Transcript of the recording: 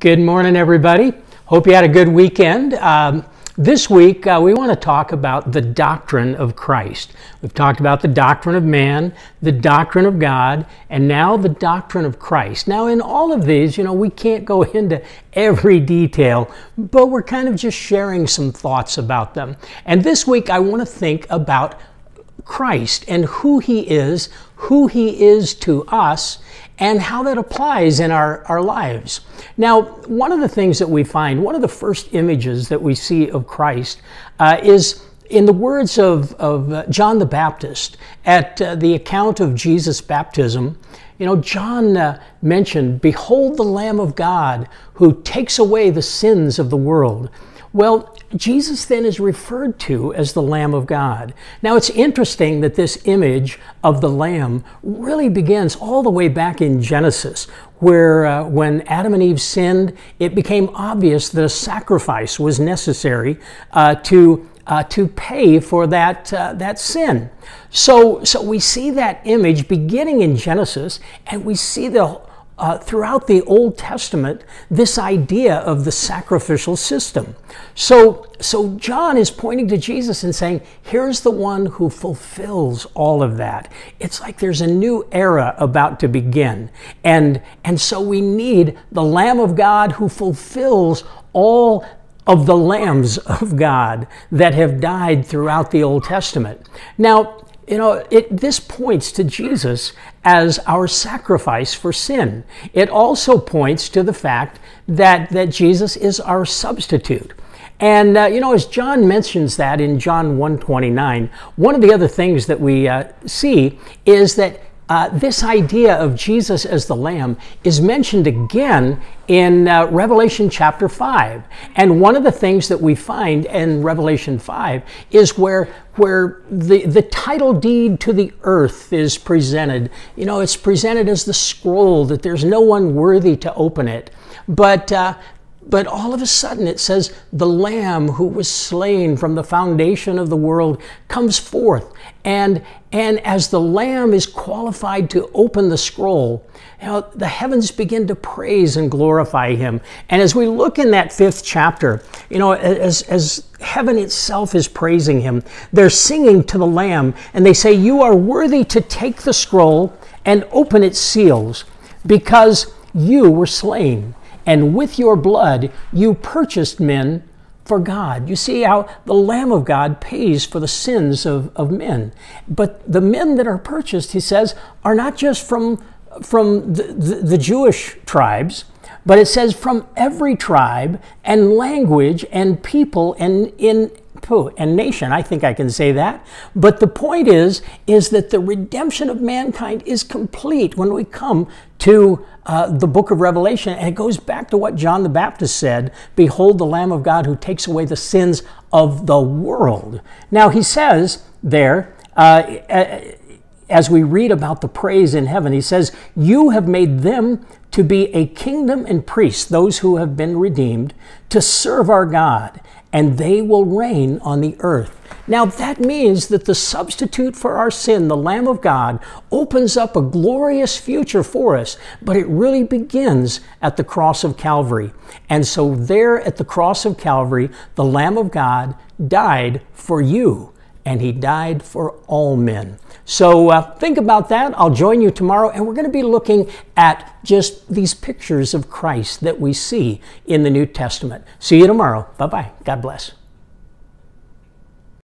Good morning, everybody. Hope you had a good weekend. This week, we want to talk about the doctrine of Christ. We've talked about the doctrine of man, the doctrine of God, and now the doctrine of Christ. Now, in all of these, we can't go into every detail, but we're kind of just sharing some thoughts about them. And this week, I want to think about Christ and who He is to us, and how that applies in our lives. Now, one of the things that we find, one of the first images that we see of Christ is in the words of John the Baptist at the account of Jesus' baptism. John mentioned, "Behold the Lamb of God who takes away the sins of the world." Well, Jesus then is referred to as the Lamb of God. Now, it's interesting that this image of the Lamb really begins all the way back in Genesis, where when Adam and Eve sinned, it became obvious that a sacrifice was necessary to pay for that sin. So we see that image beginning in Genesis, and we see throughout the Old Testament, this idea of the sacrificial system. So John is pointing to Jesus and saying, here's the one who fulfills all of that. It's like there's a new era about to begin. And so we need the Lamb of God who fulfills all of the lambs of God that have died throughout the Old Testament. Now, this points to Jesus as our sacrifice for sin. It also points to the fact that Jesus is our substitute. And, as John mentions that in John 1:29, one of the other things that we see is that this idea of Jesus as the Lamb is mentioned again in Revelation chapter 5. And one of the things that we find in Revelation 5 is where the title deed to the earth is presented. It's presented as the scroll, that there's no one worthy to open it. But all of a sudden it says the Lamb who was slain from the foundation of the world comes forth. And as the Lamb is qualified to open the scroll, the heavens begin to praise and glorify Him. And as we look in that 5th chapter, as heaven itself is praising Him, they're singing to the Lamb, and they say, "You are worthy to take the scroll and open its seals, because you were slain. And with your blood, you purchased men for God." You see how the Lamb of God pays for the sins of men. But the men that are purchased, he says, are not just from the Jewish tribes, but it says from every tribe and language and people and nation. I think I can say that. But the point is that the redemption of mankind is complete when we come to the book of Revelation. And it goes back to what John the Baptist said, "Behold the Lamb of God who takes away the sins of the world." Now he says there, as we read about the praise in heaven, he says, "You have made them to be a kingdom and priests," those who have been redeemed, "to serve our God, and they will reign on the earth." Now that means that the substitute for our sin, the Lamb of God, opens up a glorious future for us, but it really begins at the cross of Calvary. And so there at the cross of Calvary, the Lamb of God died for you, and He died for all men. So think about that. I'll join you tomorrow, and we're going to be looking at just these pictures of Christ that we see in the New Testament. See you tomorrow. Bye-bye. God bless.